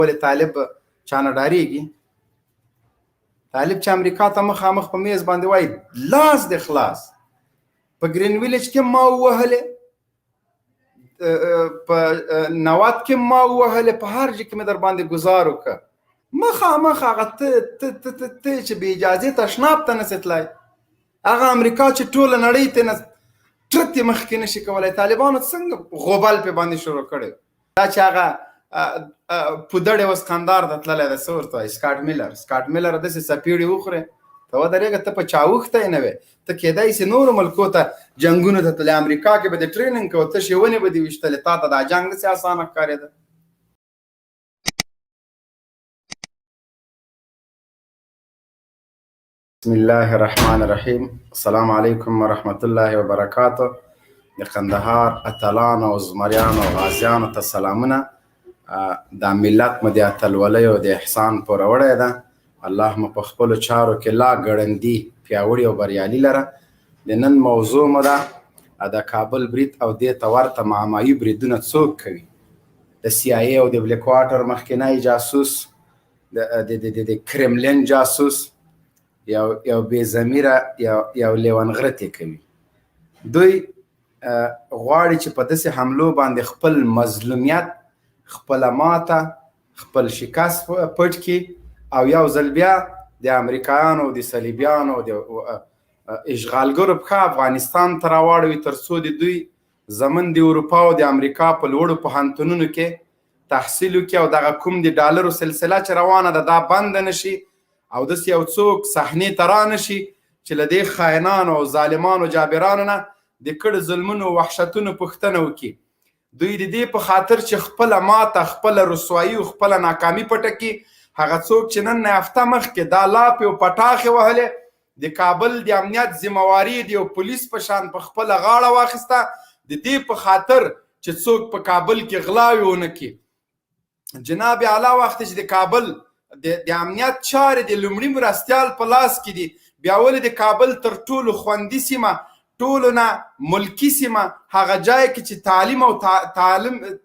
ولې طالب چانه ډارېږي؟ طالب چې امریکا ته مخامخ په میز باندې وایي لاس دې خلاص. په ګرین ویلج کې ما ووهلې، په نوات کې ما ووهلې، په هر ځای کې مې در باندې ګزار وکړه. مخامخ هغه ته چې بې اجازې تشناب ته نسې تللی، هغه امریکا چې ټوله نړۍ ته نه ټرت یې مخکې نشي کولی. طالبانو څنګه غوبل پې باندې شروع کړی دا چې هغه پودړې اوس کندهار ته تللی ده، څه ورته وایي سکاټ میلر داسې څپېړې وخورې ته ودرېږه. ته په چاوښته یې نه وې، ته کېدای شي نورو ملکو ته جنګونو ته تللی، امریکا کې به دې ټرېننګ کوه، تشې ونې به دې ویشتلې، تا ته دا جنګ داسې اسانه ښکارېده. بسم الله الرحمن الرحیم. السلام علیکم ورحمت الله وبرکاته. د قندهار اتلانو او زمریانو او غازیانو ته سلامونه. دا ملت مو د اتلولۍ او د احسان پوروړی ده. الله مو په خپلو چارو کې لا ګړندي پیاوړي او بریالي لره. د نن موضوع مو ده د کابل برید او دې ته ورته معمایي بریدونه څوک کوي. د سی آی ای او د بلیک واټر مخکینی جاسوس، د کرملین جاسوس، یو بې ضمیره یو لیونغرتې کوي. دوی غواړي چې په داسې حملو باندې خپل مظلومیت، خپله ماته، خپل شکست پټ کړي او یو ځل بیا د امریکایانو او د صلیبیانو او د اشغالګرو پښه افغانستان ته راواړوي، تر څو د دوی زمون د اروپا او د امریکا په لوړو پوهنتونونو کې تحصیل وکړي او دغه کوم د ډالرو سلسله چې روانه ده دا بنده نشي او داسې یو څوک صحنې ته رانشي چې له دې خاینانو او ظالمانو جابرانو نه د کړو ظلمونو او وحشتونو پوښتنه وکړي. دوی د دې په خاطر چې خپله ماته، خپله رسوایي او خپله ناکامي پټه کړي، هغه څوک چې نن نه هفته مخکې دا لاپې او پټاخې وهلې، د کابل د امنیت ذمهواري د یو پولیس په شان په خپله غاړه واخیسته، د دې په خاطر چې څوک په کابل کې غلاوې ونه کړي. جناب اعلی وخت چې د کابل د امنیت چارې د لومړي مرستیال په لاس کې دي، بیا ولې د کابل تر ټولو خوندي سیمه، ټولو نه ملکي سیمه، هغه ځای کې چې تعلیم او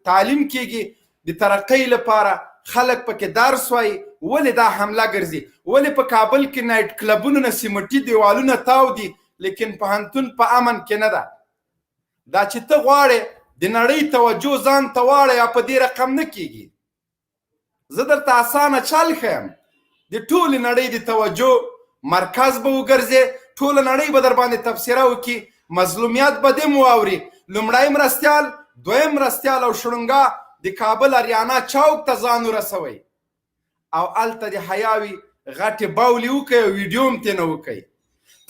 تعلیم کېږي د ترقۍ لپاره، خلک پکې درس وایي، ولې دا حمله ګرځي؟ ولې په کابل کې نایټ کلبونو نه سیمټي دیوالونه تاو دي لیکن پوهنتون په امن کې نه ده؟ دا چې ته غواړې د نړۍ توجه ځان ته واړه، یا په دې رقم نه کېږي. زه درته اسانه چل ښیم، د ټولې نړۍ د توجه مرکز به وګرځې، ټوله نړۍ به در باندې تبصره وکړي، مظلومیت به دې مو واوري. لومړی مرستیال، دویم مرستیال او شړونګا د کابل اریانا چوک ته ځان ورسوئ او هلته د حیاوي غټې باولې وکړئ او ویډیو هم ترې نه وکړئ.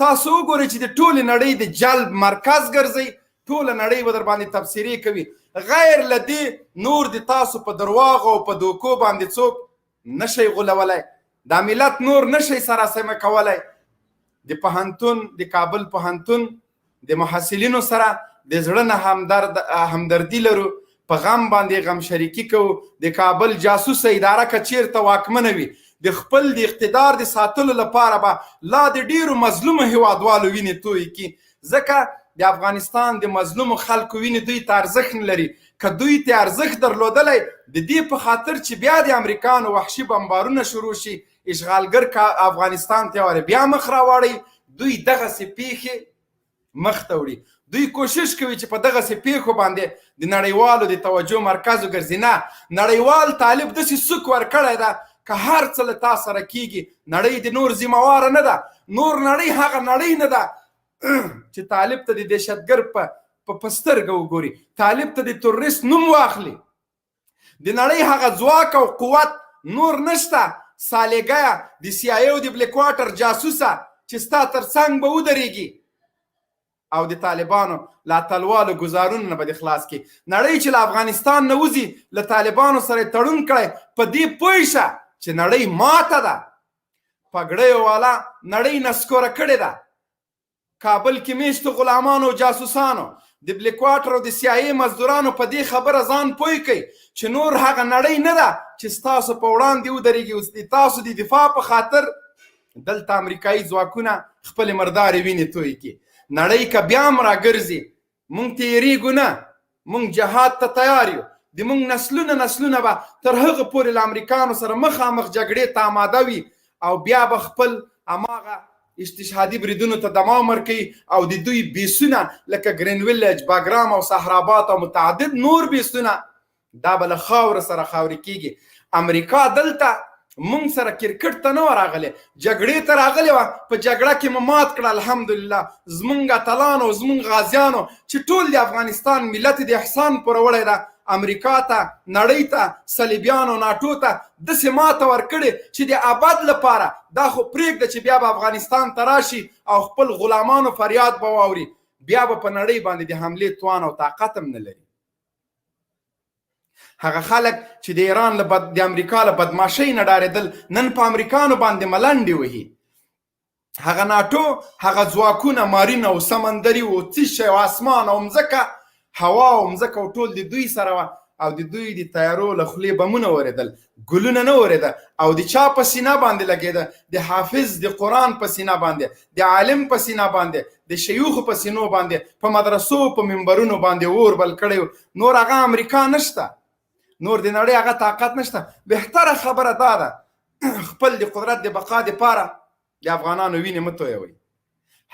تاسو وګورئ چې د ټولې نړۍ د جلب مرکز ګرځئ، ټوله نړۍ به در باندې تبصرې کوي. غیر له دې نور د تاسو په درواغو او په دوکو باندې څوک نشئ غولولی، دا ملت نور نشئ سراسیمه کولی. د پوهنتون، د کابل پوهنتون د محصلینو سره د زړه نه همدردي لرو، په غم باندې غم شریکي کوو. د کابل جاسوسه اداره که چیرته واکمنه وي، د خپل د اقتدار د ساتلو لپاره به لا د ډیرو مظلومو هیوادوالو وینې تویې کړي، ځکه د افغانستان د مظلومو خلکو وینې دوی ته ارزښت نه لري. که دوی ته ارزښت درلودلی، د دې په خاطر چې بیا د امریکانو وحشي بمبارونه شروع شي، اشغالګر افغانستان ته واري بیا مخ راواړئ، دوی دغسې پیښې مخ ته وړي. دوی کوشش کوي چې په دغسې پیښو باندې د نړیوالو د توجه مرکز وګرځي. نه، نړیوال طالب داسې سوک ورکړی ده که هر څه له تا سره کیږي، نړۍ د نور ذمهواره نه ده. نور نړۍ هغه نړۍ نه ده چې طالب ته د دهشتګر په سترګه وګوري، طالب ته د تروریست نوم واخلي. د نړۍ هغه ځواک او قوت نور نشته. سالیګیه د سی آی ای او د بلیک واټر جاسوسه چې ستا تر څنګ به ودرېږي او د طالبانو له اتلوالو ګزارونو نه به دې خلاص کړي. نړۍ چې له افغانستان نه وځي، له طالبانو سره یې تړون کړی، په دې پوه شه چې نړۍ ماته ده. پګړیو والا نړۍ نسکوره کړې ده. کابل کې میشتو غلامانو او جاسوسانو، د بلیک واټر او د سی آی ای مزدورانو په دې خبره ځان پوه کړئ چې نور هغه نړۍ نه ده چې ستاسو په وړاندې ودرېږي. تاسو د دفاع په خاطر دلته امریکایي ځواکونه خپلې مردارې وینې تویې کړي. نړۍ که بیا هم راګرځي، موږ تېرېږو نه، موږ جهاد ته تیار یو. د موږ نسلونه به تر هغه پورې له امریکانو سره مخامخ جګړې ته آماده وي او بیا به خپل هماغه استشهادي بریدونو ته دوام ورکوي او د دوی بیسونه لکه ګرین ویلج، باګرام او صحراباد او متعدد نور بیسونه دا به له خاوره سره خاورې کېږي. امریکا دلته مونږ سره کرکټ ته نه وه راغلی، جګړې ته راغلې وه. په جګړه کې مو مات کړه الحمدلله. زمونږ اتلانو، زمونږ غازیانو چې ټول د افغانستان ملت د احسان پوره وړی ده، امریکا ته، نړۍ ته، صلیبیانو، ناټو ته داسې ماته ورکړې چې د ابد لپاره دا خو پرېږده چې بیا به افغانستان ته راشي او خپل غلامانو فریاد به واوري، بیا به په نړۍ باندې د حملې توان او طاقت هم نه لري. هغه خلک چې د ایران د امریکا له بدماشۍ نه ډارېدل نن په امریکانو باندې ملنډې وهي. هغه ناټو، هغه ځواکونه مارین او سمندري و، تیش او اسمان او مځکه، هوا او مځکه او ټول د دوی سره وه او د دوی د تیارو له خولې بمونه ورېدل، ګلونه نه ورېده او د چا په سینه باندې لګېده؟ د حافظ د قرآن په سینه باندې، د عالم په سینه باندې، د شیوخو په سینو باندې، په مدرسو په منبرونو باندې اور بل کړی. نور هغه امریکا نشته، نور د نړۍ هغه طاقت نشته. بهتره خبره دا ده خپل د قدرت د بقا دپاره د افغانانو وینې مه تویوئ.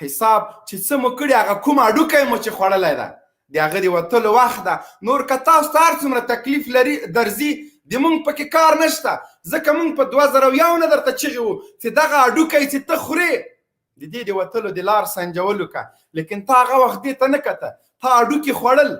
حساب چې څه مو کړي هغه کوم هډوکی مو چې خوړلی ده د هغه د وتلو وخت ده. نور که تاسو ته هر څومره تکلیف درځي د مونږ پکې کار نشته، ځکه مونږ په 2001 نه درته چغې وو چې دغه هډوکی چې ته خورې د دې د وتلو د لار سنجولو که، لیکن تا هغه وخت دې ته نه کته، تا هډوکي خوړل،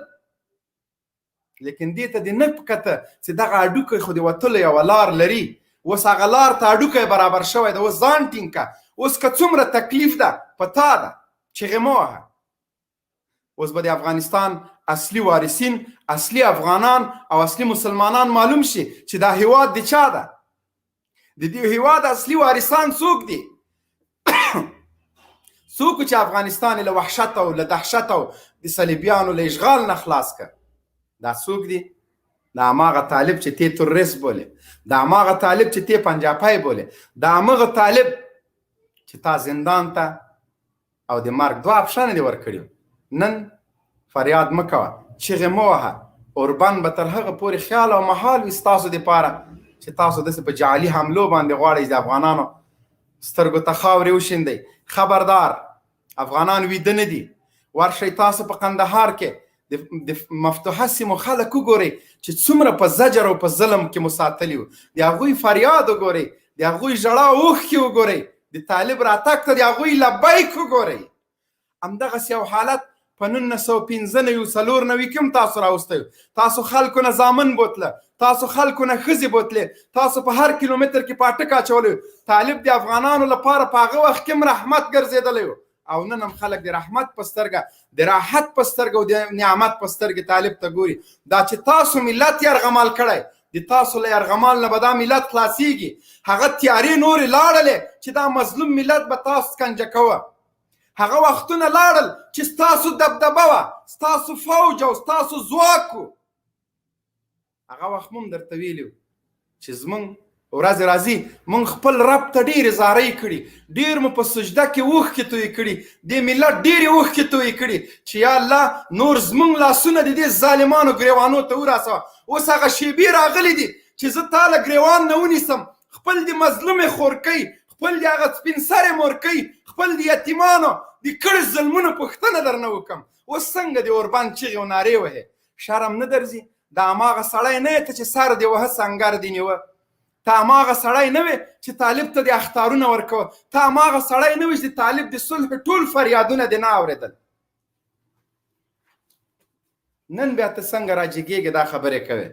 لیکن دې ته دې نه کته چې دغه هډوکی خو د وتلو یوه لار لري. اوس هغه لار ته هډوکی برابر شوی ده، اوس ځان ټینګ که. اوس که څومره تکلیف ده په تا ده، چغې مه وهه. اوس به د افغانستان اصلي وارثین، اصلي افغانان او اصلي مسلمانان معلوم شي چې دا هیواد د چا ده. د دې هیواد اصلي وارثان څوک دي؟ څوک چې افغانستان له وحشت او له دهشت او د صلیبیانو له اشغال نه خلاص کړ. دا څوک دي؟ دا هماغه طالب چې تی تروریست بولې، دا هماغه طالب چې تی پنجاپی بولې، دا هماغه طالب چې تا زندان ته او د مرګ دوه اپشنه دې ورکړي. نن فریاد مه کوه، چغې مه وهه. اوربند به تر هغه پورې خیال او محال وي ستاسو دپاره چې تاسو داسې په جعلي حملو باندې غواړئ د افغانانو سترګو ته خاورې وشیندئ. خبردار، افغانان ویده نه دي. ورشئ تاسو په قندهار کې د مفتوحه سیمو خلک وګورئ چې څومره په زجر او په ظلم کې مو ساتلي وو. د هغوی فریاد وګورئ، د هغوی ژړا اوښکې وګورئ، د طالب راتګ ته د هغوی لبیک وګورئ. همدغسې یو حالت په 1995 کې هم تاسو راوستی. تاسو خلکو نه زامن بوتله، تاسو خلکو نه ښځې بوتلې، تاسو په هر کیلومتر کې پاټک اچولی. طالب د افغانانو لپاره په هغه وخت کې هم رحمت ګرځېدلی و او نن هم خلک د رحمت په سترګه، د راحت په سترګه او د نعمت په سترګه طالب ته ګوري. دا چې تاسو ملت یرغمال کړی، د تاسو له یرغمال نه به دا ملت خلاصیږي. هغه تیارې نورې لاړلې چې دا مظلوم ملت به تاسو کنجه کوه. هغه وختونه لاړل چې ستاسو دبدبه وه، ستاسو فوج او ستاسو ځواک و. هغه وخت مو هم درته ویلي چې زمونږ ورځې راځي مونږ خپل رب ته ډېرې زارۍ کړي، ډېر مو په سجده کې اوښکې تویې کړي، دې ملت ډېرې اوښکې تویې کړي چې یا الله نور زمونږ لاسونه د دې ظالمانو ګریوانو ته ورسوه. اوس هغه شیبې راغلي دي چې زه تا له ګریوان نه ونیسم، خپل د مظلومې خورکۍ، خپل د هغه سپین سرې مورکۍ، خپل د یتیمانو د کړي ظلمونو پوښتنه درنه وکړم. اوس څنګه د اوربند چغې او نارې وهې؟ شرم نه درځي؟ دا هماغه سړی نه یې ته چې سر دې وهه سنګر دې نیوه؟ ته هماغه سړی نه وې چې طالب ته د اختارونه ورکوه؟ ته هماغه سړی نه وې چې د طالب د صلح ټول فریادونه دې نه اورېدل؟ نن بیا ته څنګه راجګېږې دا خبرې کوې؟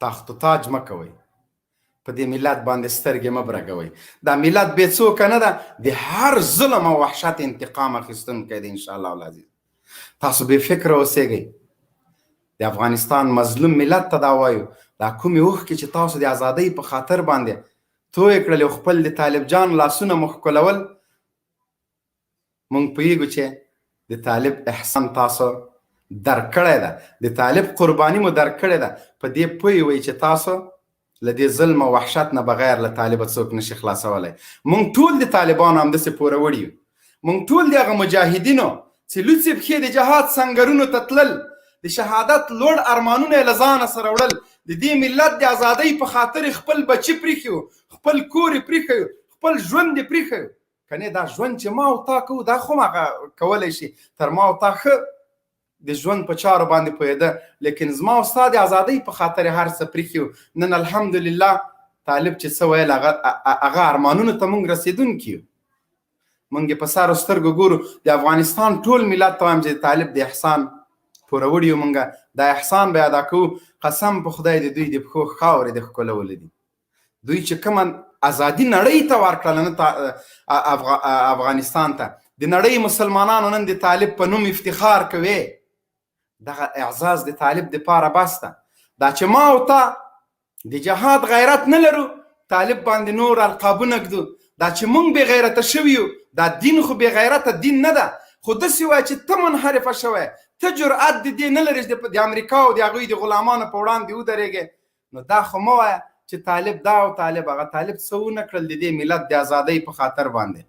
تخت و تاج مه کوئ، په دې ملت باندې سترګې مه برګوئ. دا ملت بې څوکه نه ده، د هر ظلم او وحشت انتقام اخیستونکی دی انشاءالله العزیز. تاسو بې فکره اوسېږئ. د افغانستان مظلوم ملت ته دا وایو، دا کومې اوښکې چې تاسو د ازادۍ په خاطر باندې تویې کړلې او خپل د طالب جان لاسونه مو ښکلول، مونږ پوهېږو چې د طالب احسان تاسو درکړی ده، د طالب قرباني مو درکړې ده. په دې پوه وئ چې تاسو له دې ظلم او وحشت نه بغیر له طالبه څوک نشي خلاصولی. مونږ ټول د طالبانو همداسې پوروړي یو، مونږ ټول د هغه مجاهدینو چې لوڅې پښې د جهاد سنګرونو ته تلل، د شهادت لوړ ارمانونه یې له ځانه سره وړل، د دې ملت د ازادۍ په خاطر خپل بچي پریښي وو، خپل کور یې پریښی وو، خپل ژوند یې پریښی وو. کنې دا ژوند چې ما او تا کوو دا خو هغه کولی شي تر ما او تا ښه د ژوند په چارو باندې پوهېده، لیکن زما او ستا د ازادۍ په خاطر هر څه پریښي وو. نن الحمدلله طالب چې څه ویل هغه ارمانونو ته موږ رسېدونکي یو. موږ یې په سارو سترګو ګورو. د افغانستان ټول ملت ته وایم چې طالب د احسان پوروړي یو، موږ دا احسان به ادا کوو. قسم په خدای د دوی د پښو خاورې د ښکلولې دي. دوی چې کومه ازادي نړۍ ته ورکړله نه افغانستان ته، د نړۍ مسلمانانو نن د طالب په نوم افتخار کوي. دغه اعزاز د طالب دپاره بس ده. دا چې ما او تا د جهاد غیرت نه لرو، طالب باندې نور القابونه ږدو. دا چې موږ بې غیرته شوي یو، دا دین خو بې غیرته دین نه ده، خو داسې وایه چې ته منحرفه شوی، ته جرأت د دې نه لرې چې د امریکا او د هغوی د غلامانو په وړاندې ودرېږې. نو دا خو مه وایه چې طالب دا او طالب هغه. طالب څه ونه کړل د دې ملت د ازادۍ په خاطر باندې.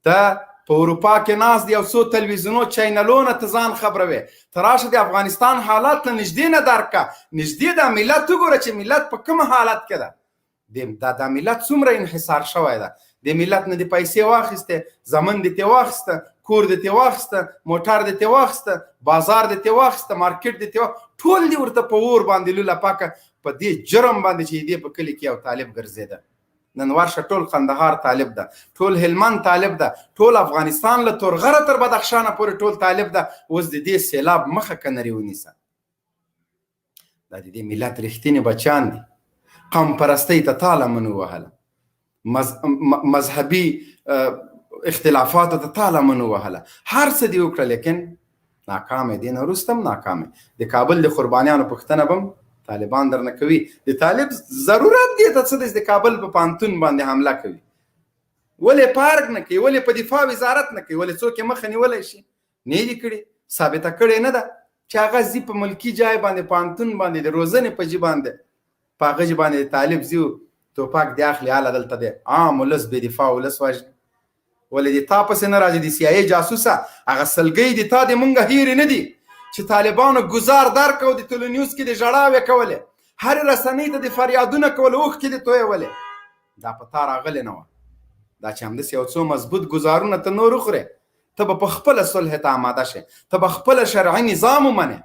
ته په اروپا کې ناست د یو څو تلویزیونو چینلونه ته ځان خبروې، ته راشه د افغانستان حالات له نږدې نه درک کړه، نږدې دا ملت وګوره چې ملت په کوم حالت کې ده. دا ملت څومره انحصار شوی ده. د ملت نه د پیسې واخیسته، زمن دې ترې واخیسته، کور دې ترې واخیسته، موټر دې ترې واخیسته، بازار دې ترې واخیسته، مارکیټ دې ترې ټول دې ورته په اور باندې لوله پاکه په دې جرم باندې چې دې په کلي کې یو طالب ګرځېده. نن ورشه ټول قندهار طالب ده، ټول هلمند طالب ده، ټول افغانستان له تورغره تر بدخشانه پورې ټول طالب ده. اوس د دې سیلاب مخه که نرې ونیسه. دا د دې ملت رښتینې بچیان دي. قوم پرستۍ ته تا لمن ووهله، مذهبي اختلافاتو ته تا لمن ووهله، هر څه دې وکړه، لیکن ناکام یې. دې نه وروسته هم ناکام یې. د کابل د قربانیانو پوښتنه به هم طالبان درنه کوي. د طالب ضرورت دی ته څه د کابل په پانتون باندې حمله کوي؟ ولې پارک نه کوي؟ ولې په دفاع وزارت نه کوي؟ ولې څوک یې مخه نیولی شي؟ نه یې دي کړي، ثابته کړې نه ده چې هغه ځي په ملکي جای باندې پانتون باندې د روزنې په جي باندې په هغه جي باندې د طالب ځي توپک دی اخلي، هله دلته دی عام ولس بې دفاع ولس وژني. ولې د تا پسې نه راځي د سی آی جاسوسه؟ هغه سلګۍ د تا د مونږ هیرې نه دي چې طالبانو ګزار درکړ او د ټولنیوز کې د ژړاوې کولې، هرې رسنۍ ته د فریادونه کول، اوښکې دې تویولې. دا په تا راغلې نه وه. دا چې همداسې یو څو مضبوط ګزارونه ته نور وخورې، ته به په خپله صلح ته آماده شې، ته به خپله شرعي نظام ومنې،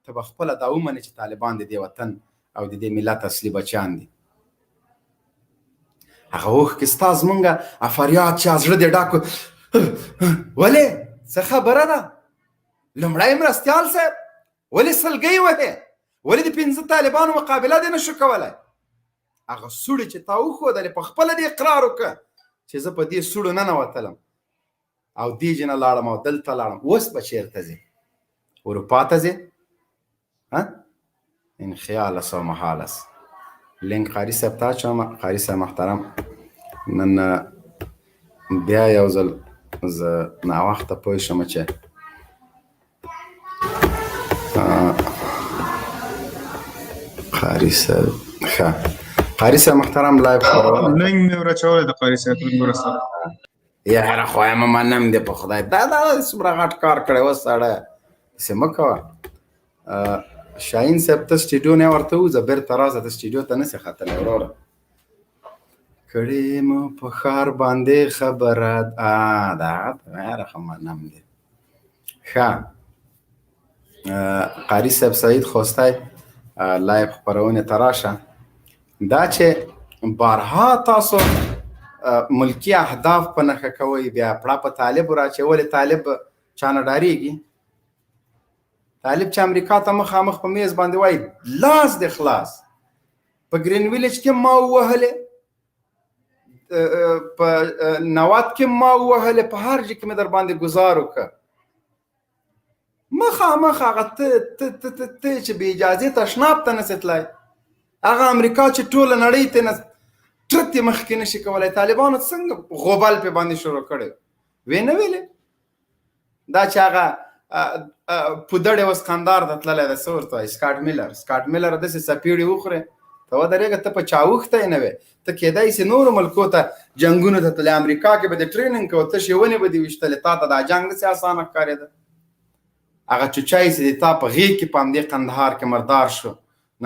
ته به خپله دا ومنې چې طالبان د دې وطن او د دې ملت اصلي بچیان دي. هغه اوښکې ستا زمونږ فریاد چې زړه دې ډاک ولې څه خبره ده؟ لومړی مرستیال صاحب ولې سلګۍ وهې؟ ولې د 5 طالبانو مقابله دې نه شو کولی؟ هغه سوړې چې تا وښودلې په خپله دې اقرار وکړه چې زه په دې سوړو ننوتلم او دې جې نه لاړم او دلته لاړم. اوس به چېرته ځې؟ اروپا ته ځې؟ ان خیالس او محالس. لینک قاري صاحب ته اچوم. قاري صاحب محترم، نن بیا یو ځل زه ناوخته پوه شم چې قاري صاحب ښه قاري صاحب محترم لایو خپرونه لینک مې ورچولی د قاري صاحب مرسته. یاره خوایم منم دې په خدای دا څومره غټ کار کړی و سړی، داسې مه کوه. شاهین صاحب ته سټیډیو نه ورته وځه، بېرته راځه، ته سټیډیو ته نسې ختلی وروره. کړې مو په ښار باندې خبره دا یاره ښه منم دی. ښه قاري صاحب سعید خوستی لایو خپرونې ته راشه. دا چې بارها تاسو ملکی اهداف په نښه کوئ، بیا پړه په طالب راچولې، طالب چا نه ډارېږي؟ طالب چې امریکا ته مخامخ په میز باندې وایي لاس دې خلاص. په ګرین ویلج کې ما ووهلې، په نوات کې ما ووهلې، په هر ځای کې مې در باندې ګزار وکړه. مخامخ هغه ته چې بې اجازې تشناب ته نسې تللی، هغه امریکا چې ټوله نړۍ ته نه ټرت یې مخکې نشي کولی. طالبانو څنګه غوبل پې باندې شروع کړی وې نه ویلې؟ دا چې هغه پودړې اوس قندار ته تللی ده، څه ورته وایي؟ سکاټ میلر. سکاټ میلر داسې څپېړې وخورې ته ودرېږه ته په چا اوښتی نه وې ته کېدای شي نورو ملکو ته جنګونو ته تللی امریکا کې به دې ټرېننګ کوه تشې ونې به دې ویشتلې تا ته دا جنګ داسې اسانه ښکارېده هغه چوچی چې د تا په غېږ کې په همدې قندهار کې مردار شو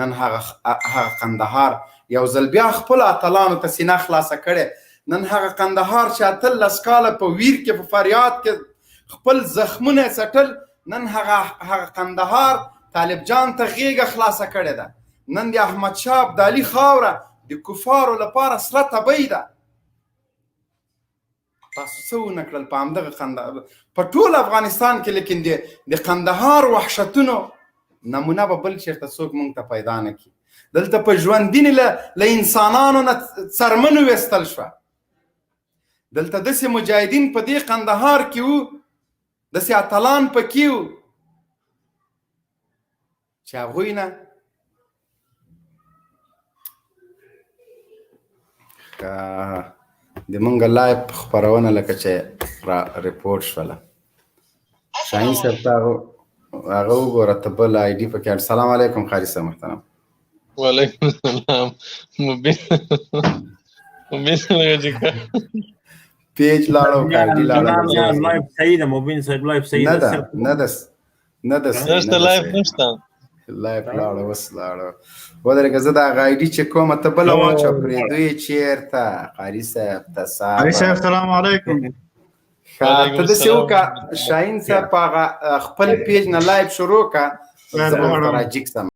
نن هغه قندهار یو ځل بیا خپلو اتلانو ته سینه خلاصه کړې نن هغه قندهار چې 18 کاله په ویر کې په فریاد کې خپل زخمونه یې څټل نن هغه قندهار طالب جان ته غېږه خلاصه کړې ده نن د احمدشاه ابدالي خاوره د کفارو لپاره سره تبۍ ده تاسو څه ونه کړل په همدغه قندهار په ټول افغانستان کې لیکن د قندهار وحشتونو نمونه به بل چېرته څوک موږ ته پیدا نه کړي دلته په ژوندینې له انسانانو نه څرمن ویستل شوه دلته داسې مجاهدین په دې قندهار کې وو داسې اتلان پکې وو چې هغوی نه د مونږ لایف خپرونه لکه چې ریپورټ شوله شاهین صاحب ته هغه وګوره ته بل آی ډي پکې السلام علیکم قاري صاحب محترم وعلیکم السلام مبین پیج لاړو کارډي لاړو لایف صحیح ده مبین صاحب لایف صحیح ده نه ده نشته لایف نشته لایف لاړو وس لاړو ودرېږه زه د هغه آی ډي چې کومه ته بله واچوه پرېږدو یې چېرته قاري صاحب ته قاري صاحب السلام علیکم ته داسې وکړه شاهین صاحب په هغه خپل پیج نه لایف شروع کړه زه به ورته راجیک سم